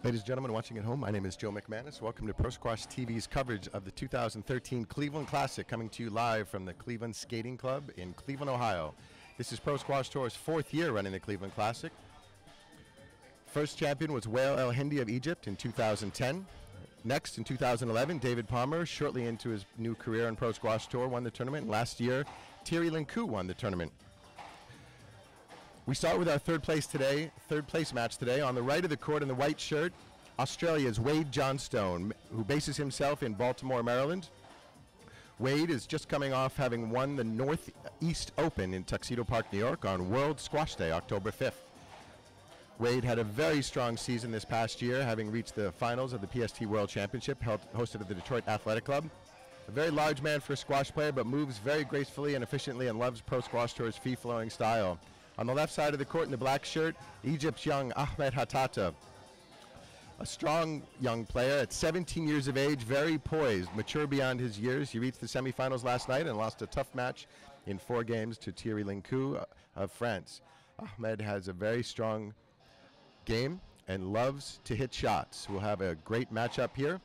Ladies and gentlemen watching at home, my name is Joe McManus. Welcome to Pro Squash TV's coverage of the 2013 Cleveland Classic, coming to you live from the Cleveland Skating Club in Cleveland, Ohio. This is Pro Squash Tour's 4th year running the Cleveland Classic. First champion was Wael El Hindi of Egypt in 2010. Next, in 2011, David Palmer, shortly into his new career on Pro Squash Tour, won the tournament. And last year, Thierry Linkou won the tournament. We start with our third place match today. On the right of the court in the white shirt, Australia's Wade Johnstone, who bases himself in Baltimore, Maryland. Wade is just coming off having won the Northeast Open in Tuxedo Park, New York on World Squash Day, October 5th. Wade had a very strong season this past year, having reached the finals of the PST World Championship hosted at the Detroit Athletic Club. A very large man for a squash player, but moves very gracefully and efficiently and loves Pro Squash Tour's free-flowing style. On the left side of the court in the black shirt, Egypt's young Ahmed Hatata. A strong young player at 17 years of age, very poised, mature beyond his years. He reached the semifinals last night and lost a tough match in 4 games to Thierry Linkou of France. Ahmed has a very strong game and loves to hit shots. We'll have a great matchup here.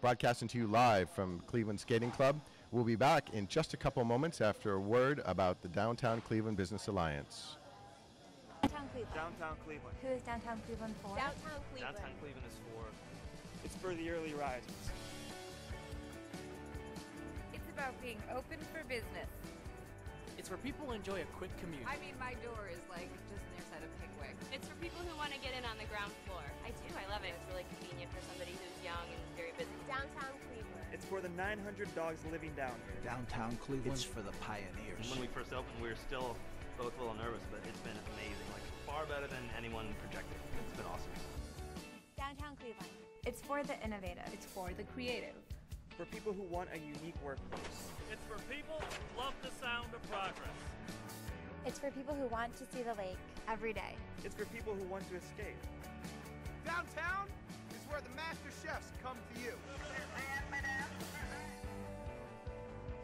Broadcasting to you live from Cleveland Skating Club. We'll be back in just a couple moments after a word about the Downtown Cleveland Business Alliance. Downtown Cleveland. Downtown Cleveland. Who is Downtown Cleveland for? Downtown Cleveland. Downtown Cleveland is for... It's for the early risers. It's about being open for business. It's for people who enjoy a quick commute. I mean, my door is like just near side of Pickwick. It's for people who want to get in on the ground floor. I do, I love it. It's really convenient for somebody who's young and very busy. Downtown Cleveland. It's for the 900 dogs living down here. Downtown Cleveland. It's for the pioneers. When we first opened, we were still both a little nervous, but it's been amazing. Like, far better than anyone projected. It's been awesome. Downtown Cleveland. It's for the innovative. It's for the creative. For people who want a unique workplace. It's for people who love the sound of progress. It's for people who want to see the lake every day. It's for people who want to escape. Downtown is where the master chefs come to you.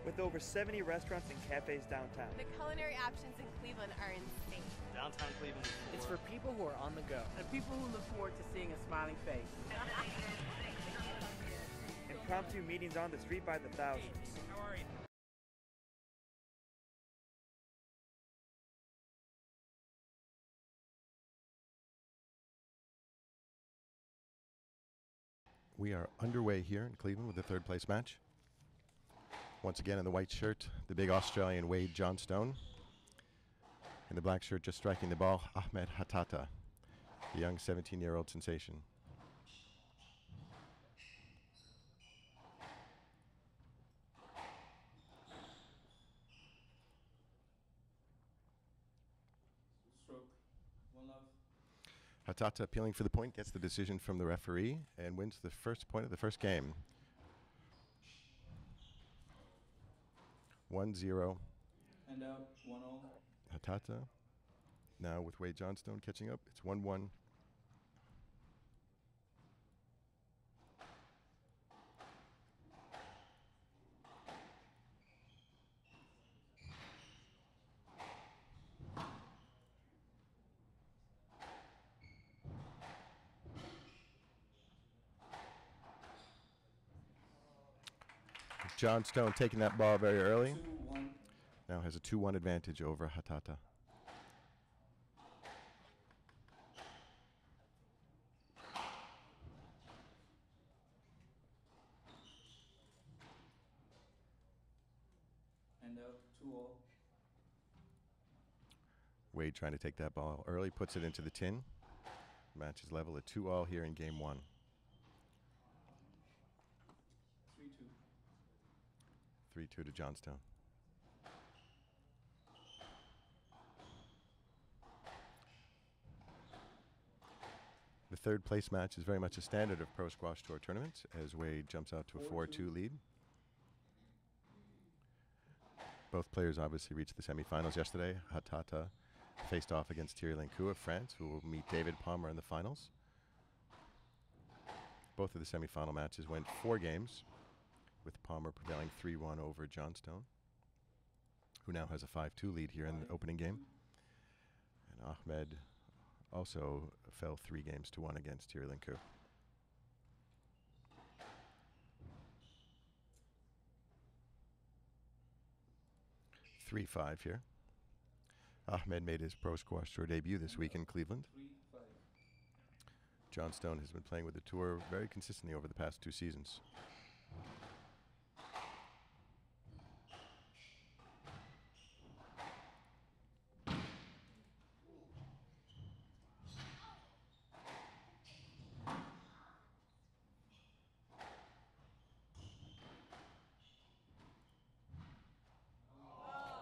With over 70 restaurants and cafes downtown. The culinary options in Cleveland are insane. Downtown Cleveland is for... It's for people who are on the go. And people who look forward to seeing a smiling face. Impromptu meetings on the street by the thousands. How are you? We are underway here in Cleveland with the third place match. Once again in the white shirt, the big Australian Wade Johnstone. In the black shirt, just striking the ball, Ahmed Hatata, the young 17-year-old sensation. Stroke. One love. Hatata appealing for the point, gets the decision from the referee, and wins the first point of the first game. 1-0. And out. 1-0. Hatata. Now with Wade Johnstone catching up, it's 1-1. Johnstone taking that ball very early. 2-1. Now has a 2-1 advantage over Hatata. And out. 2-0. Wade trying to take that ball early, puts it into the tin. Match is level at 2-all here in game 1. 3-2. 3-2 to Johnstone. The third place match is very much a standard of Pro Squash Tour tournaments as Wade jumps out to a 4-2 lead. Both players obviously reached the semifinals yesterday. Hatata faced off against Thierry Linkou of France, who will meet David Palmer in the finals. Both of the semifinal matches went 4 games, with Palmer prevailing 3-1 over Johnstone, who now has a 5-2 lead here in the opening game. And Ahmed also fell 3-1 against Tirlinku. 3-5 here. Ahmed made his Pro Squash Tour debut this week in Cleveland. Johnstone has been playing with the tour very consistently over the past 2 seasons.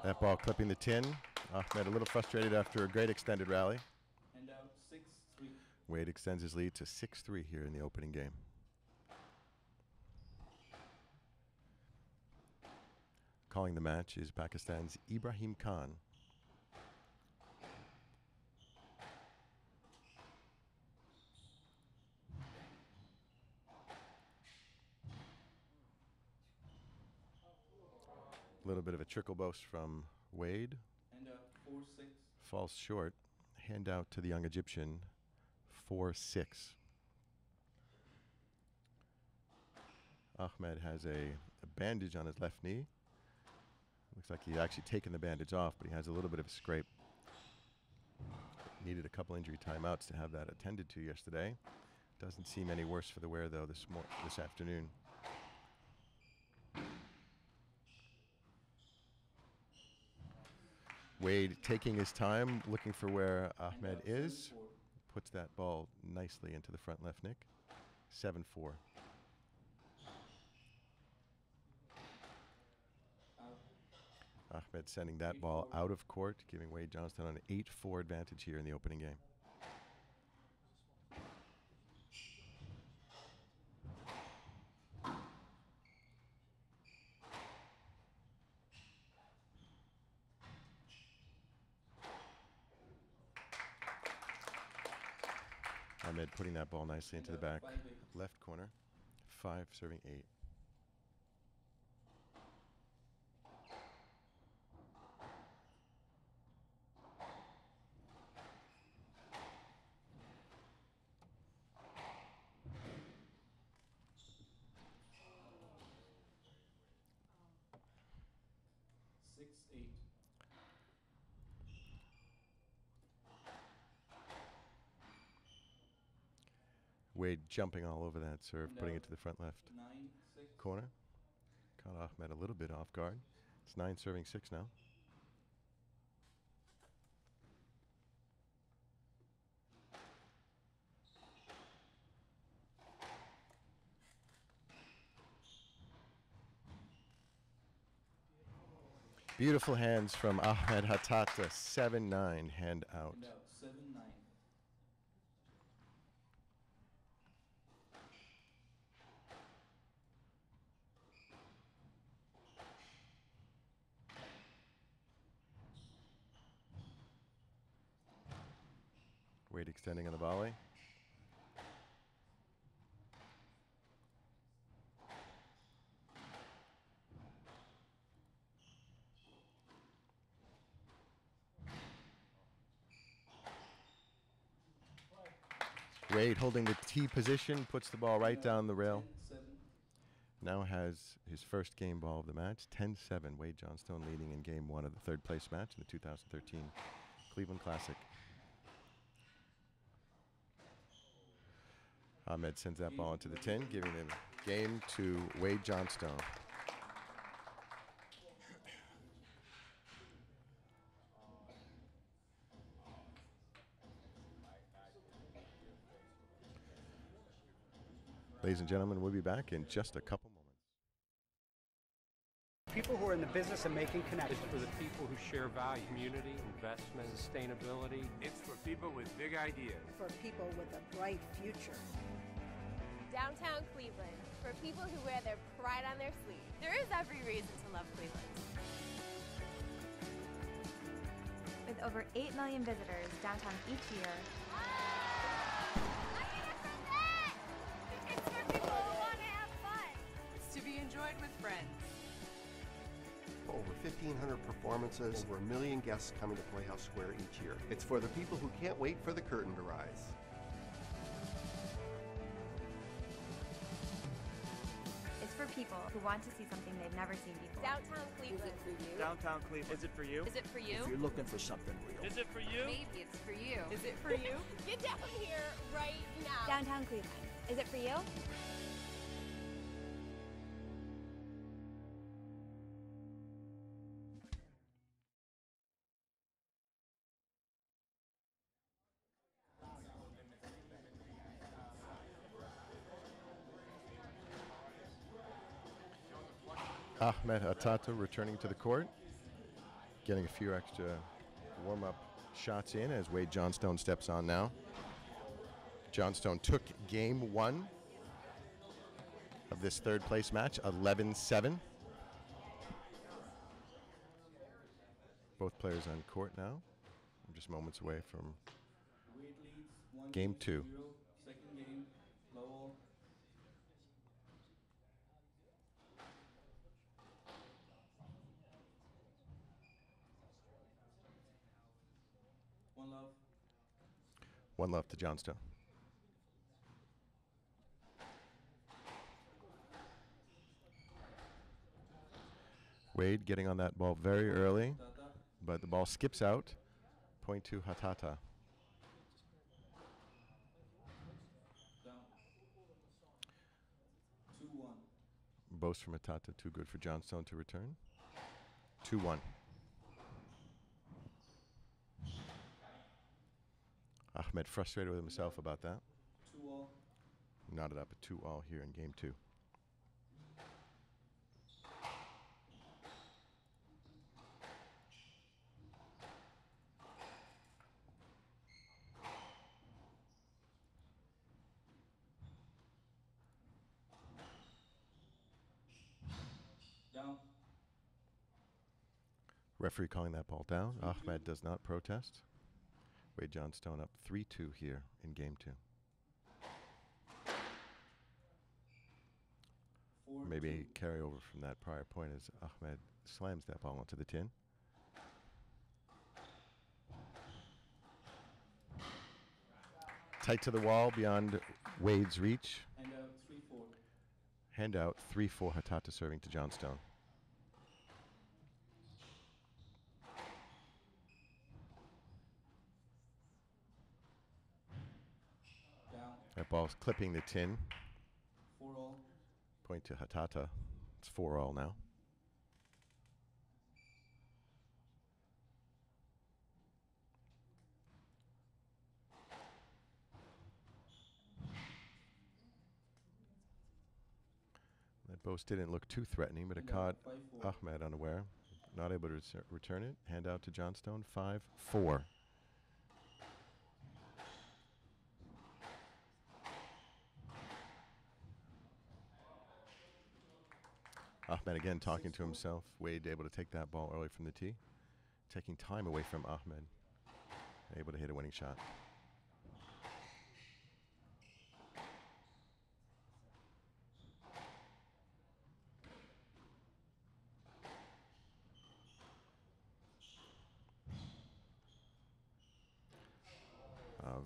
That ball clipping the tin. Ahmed a little frustrated after a great extended rally. And out 6-3. Wade extends his lead to 6-3 here in the opening game. Calling the match is Pakistan's Ibrahim Khan. A little bit of a trickle boast from Wade. And out 4-6. Falls short. Hand out to the young Egyptian. 4-6. Ahmed has a bandage on his left knee. Looks like he's actually taken the bandage off, but he has a little bit of a scrape. Needed a couple injury timeouts to have that attended to yesterday. Doesn't seem any worse for the wear though this afternoon. Wade taking his time, looking for where Ahmed is. Puts that ball nicely into the front left nick. 7-4. Ahmed sending that ball out of court, giving Wade Johnstone an 8-4 advantage here in the opening game. Ahmed putting that ball nicely into the back left corner. 5 serving 8. Wade jumping all over that serve, putting it to the front left corner. Caught Ahmed a little bit off guard. It's 9 serving 6 now. Beautiful hands from Ahmed Hatata. 7-9 hand out. 7-9. Wade extending on the volley. Wade holding the T position, puts the ball right down the rail. Now has his first game ball of the match, 10-7. Wade Johnstone leading in game 1 of the 3rd place match in the 2013 Cleveland Classic. Ahmed sends that ball into the tin, giving him game to Wade Johnstone. Ladies and gentlemen, we'll be back in just a couple moments. People who are in the business of making connections. It's for the people who share value, community, investment, sustainability. It's for people with big ideas. For people with a bright future. Downtown Cleveland, for people who wear their pride on their sleeve. There is every reason to love Cleveland. With over 8 million visitors downtown each year. It's for people who want to have fun. It's to be enjoyed with friends. over 1,500 performances, over 1 million guests coming to Playhouse Square each year. It's for the people who can't wait for the curtain to rise. It's for people who want to see something they've never seen before. Downtown Cleveland. Is it for you? Downtown Cleveland. Is it for you? Is it for you? If you're looking for something real. Is it for you? Maybe it's for you. Is it for you? Get down here right now. Downtown Cleveland. Is it for you? Ahmed Hatata returning to the court, getting a few extra warm-up shots in as Wade Johnstone steps on now. Johnstone took game 1 of this third place match, 11-7. Both players on court now. I'm just moments away from Wade leads 1 game 2. 0. Second game, Lowell. One love. 1 love to Johnstone. Wade getting on that ball very early, but the ball skips out. Point to Hatata. Down. 2-1. Boast from Hatata, too good for Johnstone to return. 2-1. Ahmed frustrated with himself about that. 2-all. Knotted up at 2-all here in game 2. Down. Referee calling that ball down. Ahmed does not protest. Wade Johnstone up 3-2 here in game 2. Maybe a carryover from that prior point as Ahmed slams that ball onto the tin. Tight to the wall beyond Wade's reach. Hand out 3-4. Handout 3-4 Hatata serving to Johnstone. Down. That ball's clipping the tin. 4-all. Point to Hatata. It's 4-all now. That boast didn't look too threatening, but it caught 5-4. Ahmed unaware. Not able to return it. Hand out to Johnstone. 5-4. Ahmed again talking to himself. Wade able to take that ball early from the tee. Taking time away from Ahmed. Able to hit a winning shot.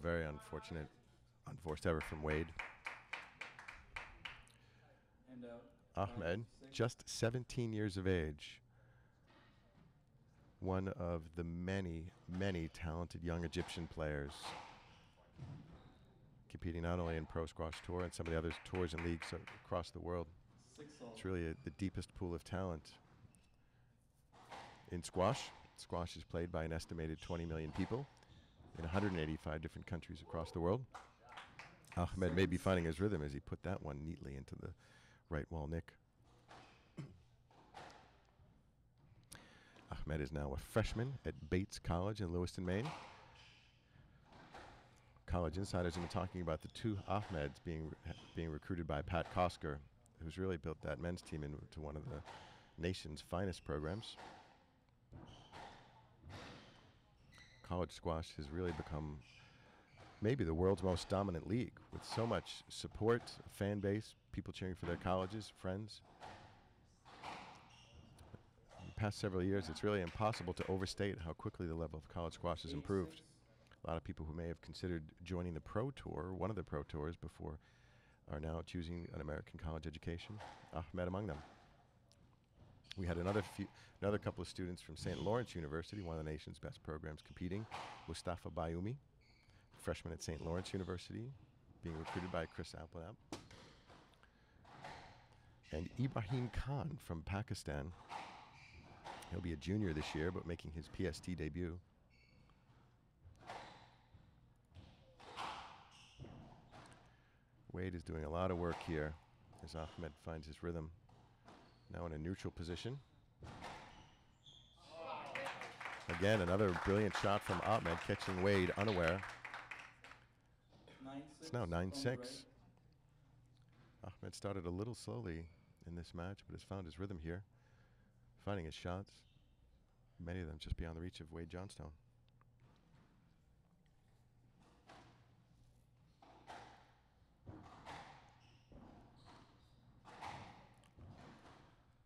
Very unfortunate, unforced error from Wade. Hand out. Ahmed, just 17 years of age. One of the many, many talented young Egyptian players. Competing not only in Pro Squash Tour and some of the other tours and leagues across the world. 6-all. It's really the deepest pool of talent in squash. Squash is played by an estimated 20 million people in 185 different countries across the world. Ahmed may be finding his rhythm as he put that one neatly into the right wall nick. Ahmed is now a freshman at Bates College in Lewiston, Maine. College insiders have been talking about the two Ahmeds being recruited by Pat Kosker, who's really built that men's team into one of the nation's finest programs. College squash has really become maybe the world's most dominant league, with so much support, fan base, people cheering for their colleges, friends. past several years, it's really impossible to overstate how quickly the level of college squash has improved. A lot of people who may have considered joining the pro tour, one of the pro tours before, are now choosing an American college education. Ahmed among them. We had another couple of students from St. Lawrence University, one of the nation's best programs, competing. Mustafa Bayoumi, freshman at St. Lawrence University, being recruited by Chris Applenap. And Ibrahim Khan from Pakistan. He'll be a junior this year, but making his PST debut. Wade is doing a lot of work here as Ahmed finds his rhythm. Now in a neutral position. Again, another brilliant shot from Ahmed, catching Wade unaware. It's now 9-6. Ahmed started a little slowly in this match, but has found his rhythm here, finding his shots. Many of them just beyond the reach of Wade Johnstone.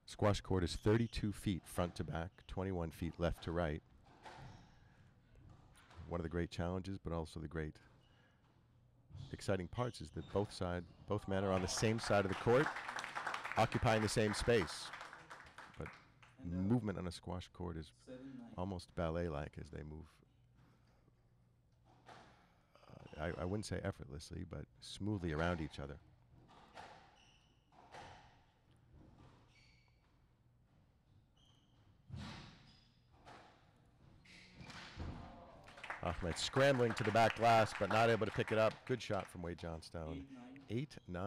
Squash court is 32 feet front to back, 21 feet left to right. One of the great challenges, but also the great exciting parts, is that both men are on the same side of the court, occupying the same space. But movement on a squash court is almost ballet-like as they move. I wouldn't say effortlessly, but smoothly around each other. Ahmed scrambling to the back glass, but not able to pick it up. Good shot from Wade Johnstone. 8-9. A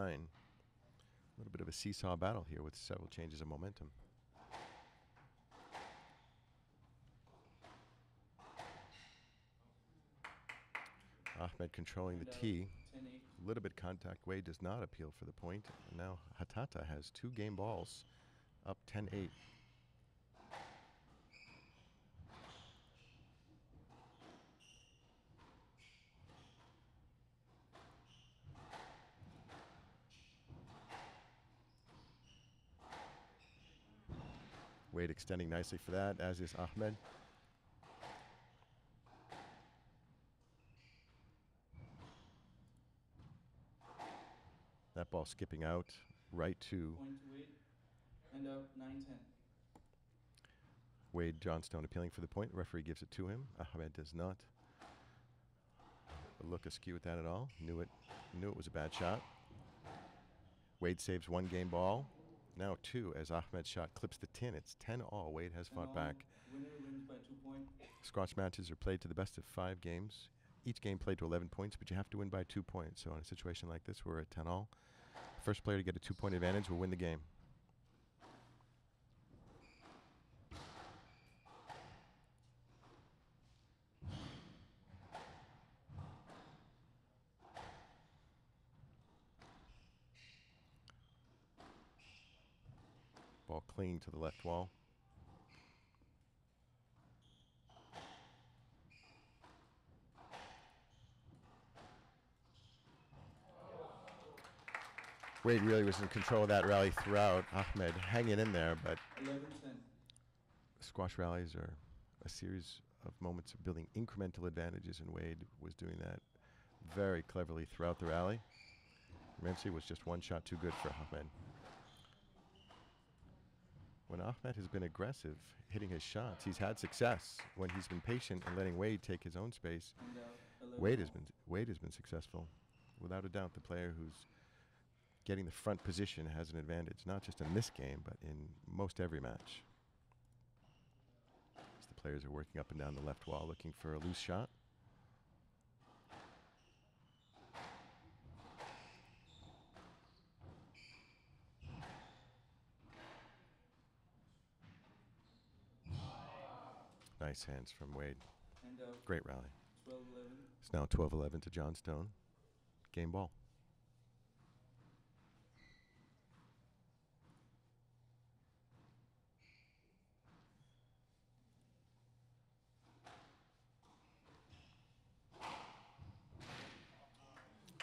little bit of a seesaw battle here with several changes of momentum. Ahmed controlling the tee. A little bit contact. Wade does not appeal for the point. And now Hatata has 2 game balls, up 10-8. Wade extending nicely for that, as is Ahmed. That ball skipping out right to Point to Wade. And out 9-10. Wade Johnstone appealing for the point. The referee gives it to him. Ahmed does not look askew at that at all. Knew it was a bad shot. Wade saves 1 game ball. Now 2 as Ahmed's shot clips the tin. It's 10-all. Wade has fought back. Winner wins by 2 points. Squash matches are played to the best of 5 games. Each game played to 11 points, but you have to win by 2 points. So in a situation like this, we're at 10-all. First player to get a 2-point advantage will win the game. Ball clinging to the left wall. Wade really was in control of that rally throughout. Ahmed hanging in there, but 11-10. Squash rallies are a series of moments of building incremental advantages, and Wade was doing that very cleverly throughout the rally. Eventually was just 1 shot too good for Ahmed. When Ahmed has been aggressive, hitting his shots, he's had success. When he's been patient and letting Wade take his own space, Wade has been successful. Without a doubt, the player who's getting the front position has an advantage, not just in this game, but in most every match. As the players are working up and down the left wall looking for a loose shot. Nice hands from Wade. Great rally. 12-11. It's now 12-11 to Johnstone. Game ball.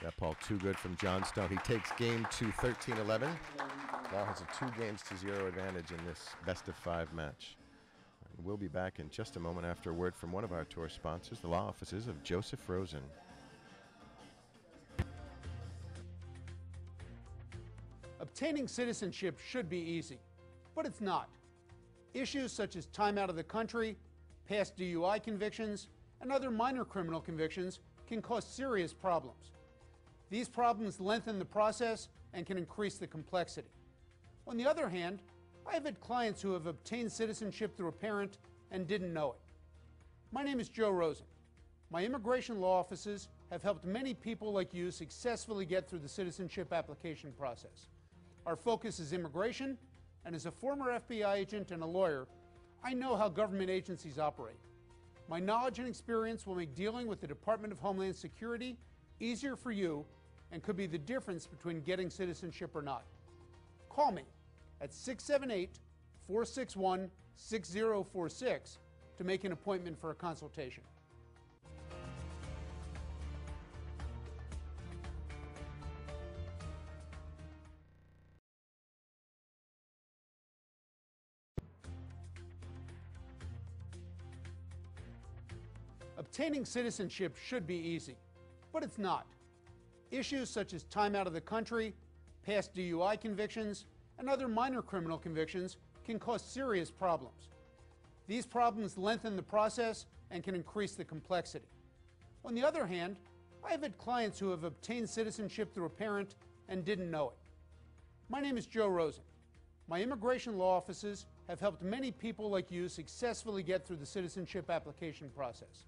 That ball too good from Johnstone. He takes game 2, 13-11. Now has a 2-0 advantage in this best-of-5 match. We'll be back in just a moment after a word from one of our tour sponsors, the law offices of Joseph Rosen. Obtaining citizenship should be easy, but it's not. Issues such as time out of the country, past DUI convictions, and other minor criminal convictions can cause serious problems. These problems lengthen the process and can increase the complexity. On the other hand, I have had clients who have obtained citizenship through a parent and didn't know it. My name is Joe Rosen. My immigration law offices have helped many people like you successfully get through the citizenship application process. Our focus is immigration, and as a former FBI agent and a lawyer, I know how government agencies operate. My knowledge and experience will make dealing with the Department of Homeland Security easier for you and could be the difference between getting citizenship or not. Call me at 678-461-6046 to make an appointment for a consultation. Obtaining citizenship should be easy, but it's not. Issues such as time out of the country, past DUI convictions, and other minor criminal convictions can cause serious problems. These problems lengthen the process and can increase the complexity. On the other hand, I have had clients who have obtained citizenship through a parent and didn't know it. My name is Joe Rosen. My immigration law offices have helped many people like you successfully get through the citizenship application process.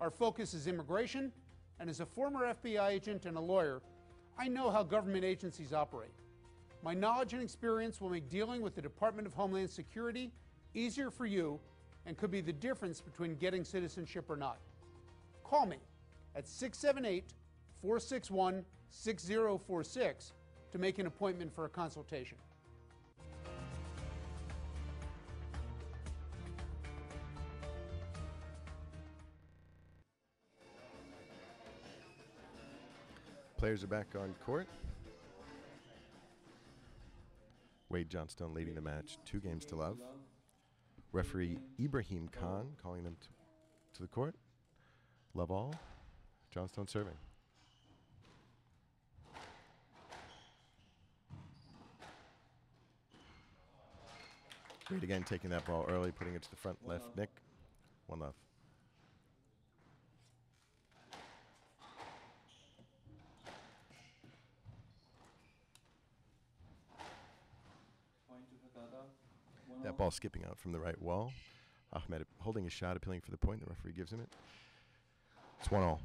Our focus is immigration, and as a former FBI agent and a lawyer, I know how government agencies operate. My knowledge and experience will make dealing with the Department of Homeland Security easier for you and could be the difference between getting citizenship or not. Call me at 678-461-6046 to make an appointment for a consultation. Players are back on court. Wade Johnstone leading the match 2-0. Referee Ibrahim Khan calling them to the court. Love all. Johnstone serving. Wade again taking that ball early, putting it to the front left nick. 1-0. That ball skipping out from the right wall. Ahmed holding his shot, appealing for the point. The referee gives him it. It's 1-1.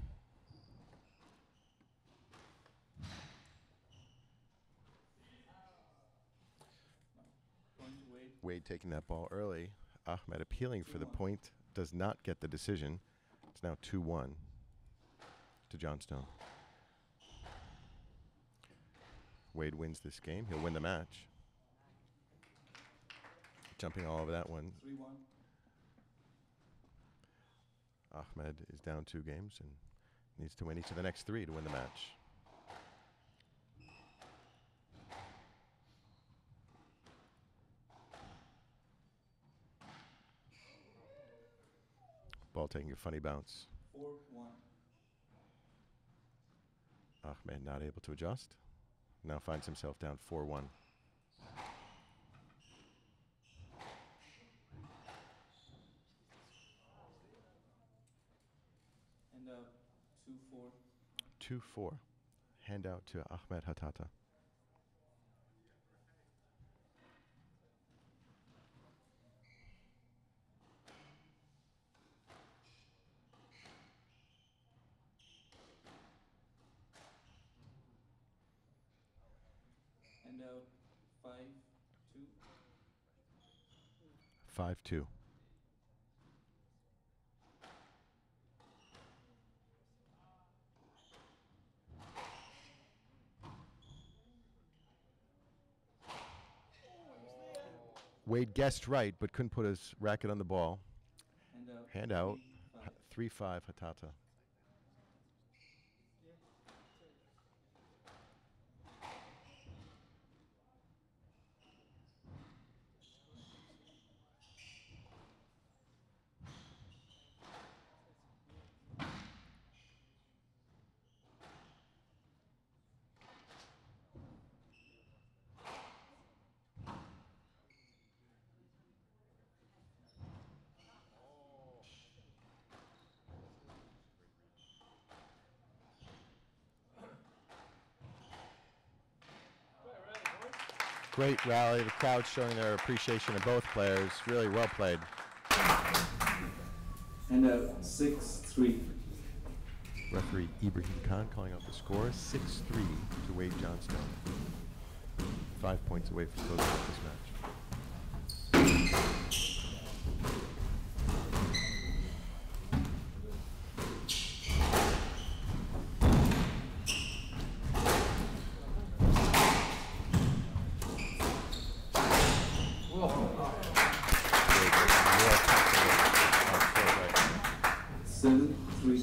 Wade taking that ball early. Ahmed appealing for the point. Does not get the decision. It's now 2-1 to Johnstone. Wade wins this game. He'll win the match. Jumping all over that one. 3-1. Ahmed is down 2 games and needs to win each of the next 3 to win the match. Ball taking a funny bounce. 4-1. Ahmed not able to adjust. Now finds himself down 4-1. And 2-4. 2-4. Handout to Ahmed Hatata. And 5-2. 5-2. Wade guessed right, but couldn't put his racket on the ball. Hand out. 3-5 Hatata. Great rally. The crowd showing their appreciation of both players. Really well played. And 6-3. Referee Ibrahim Khan calling out the score, 6-3 to Wade Johnstone. 5 points away from closing out this match.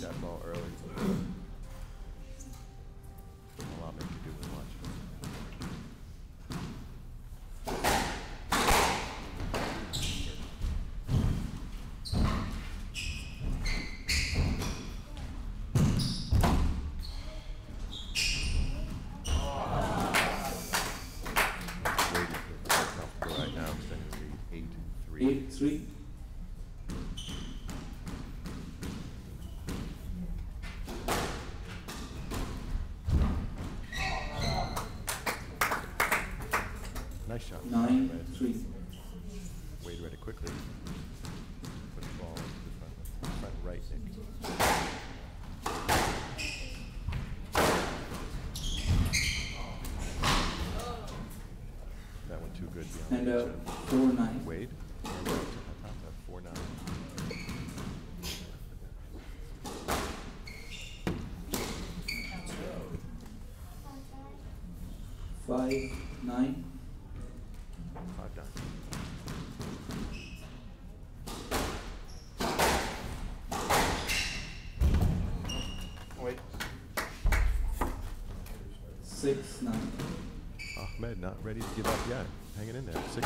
That ball early. A lot make you do with watch. Comfortable right now, extending the lead 8-3. 8-3. Nice shot. 9-3. Wade read it quickly. Put the ball into the front right, Nick. That one too good beyond. And 4-9. Wade. And to Hatata, 4-9. Five, 9. 5-9. Wait. 6-9. Ahmed not ready to give up yet. Hanging in there. 6-9.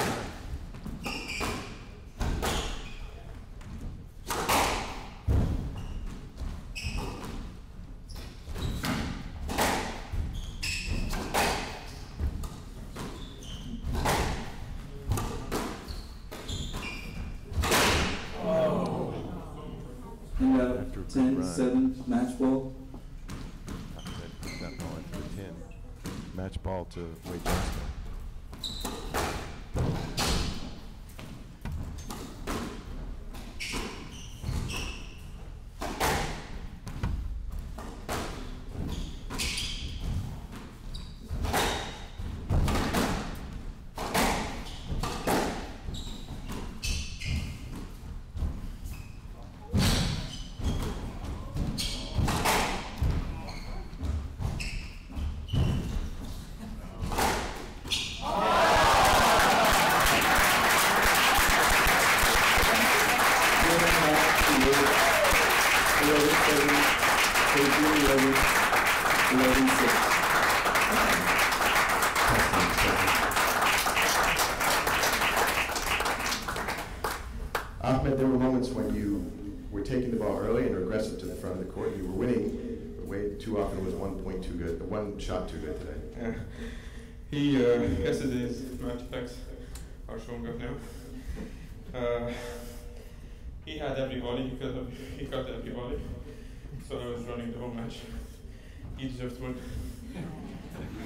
And 10-7 match ball. Ahmed puts that ball into the tin. Match ball to Wade Johnstone. Ahmed, there were moments when you were taking the ball early and aggressive to the front of the court. You were winning, but Wade too often was 1 point too good, one shot too good today. Yeah. Yesterday's match effects are showing up now. He had everybody, he got everybody, so I was running the whole match. He deserved to win.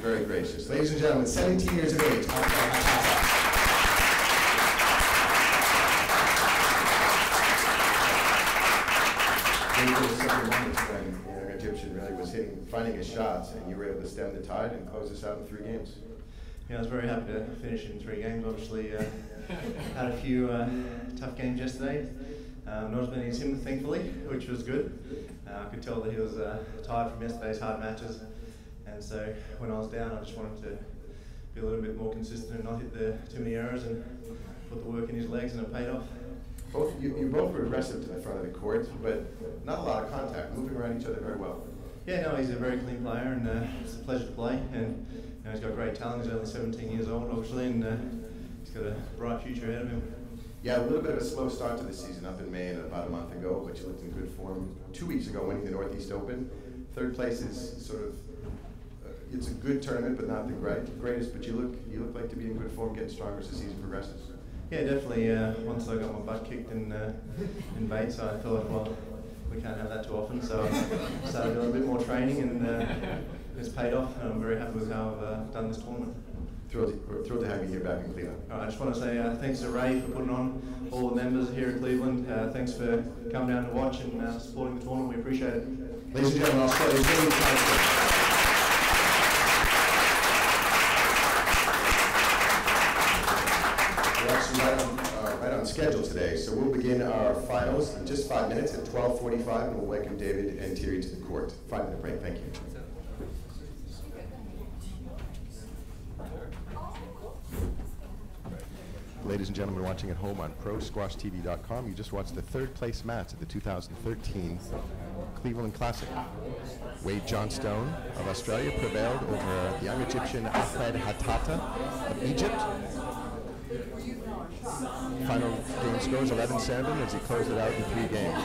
Very gracious. Ladies and gentlemen, 17 years of age, Ahmed Hatata. There were several moments when the young Egyptian really was finding his shots, and you were able to stem the tide and close this out in 3 games. Yeah, I was very happy to finish in 3 games. Obviously, had a few tough games yesterday. Not as many as him, thankfully, which was good. I could tell that he was tired from yesterday's hard matches, and so when I was down, I just wanted to be a little bit more consistent and not hit too many errors and put the work in his legs, and it paid off. You both were aggressive to the front of the court, but not a lot of contact, moving around each other very well. Yeah, no, he's a very clean player, and it's a pleasure to play. And he's got great talent. He's only 17 years old, obviously, and he's got a bright future ahead of him. Yeah, a little bit of a slow start to the season up in Maine about a month ago, but you looked in good form 2 weeks ago, winning the Northeast Open. 3rd place is sort of it's a good tournament, but not the greatest. But you look like to be in good form, getting stronger as the season progresses. Yeah, definitely. Once I got my butt kicked in Bates, I thought, well, we can't have that too often. So I started doing a bit more training, and it's paid off. And I'm very happy with how I've done this tournament. thrilled to have you here back in Cleveland. I just want to say thanks to Ray for putting on, all the members here at Cleveland. Thanks for coming down to watch and supporting the tournament. We appreciate it. Ladies and gentlemen, Australia's Billy Johnstone. We're actually right on schedule today, so we'll begin our finals in just 5 minutes at 12:45, and we'll welcome David and Thierry to the court. 5-minute break. Thank you. Ladies and gentlemen watching at home on ProSquashTV.com, you just watched the third-place match of the 2013 Cleveland Classic. Wade Johnstone of Australia prevailed over the young Egyptian Ahmed Hatata of Egypt. Final game scores 11-7 as he closed it out in 3 games.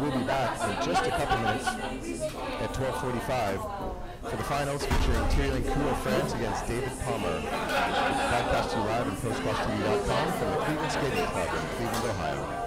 We'll be back in just a couple minutes at 12:45 for the finals featuring Thierry of France against David Palmer. Broadcast to you live on ProSquashTV.com from the Cleveland Skating Club in Cleveland, Ohio.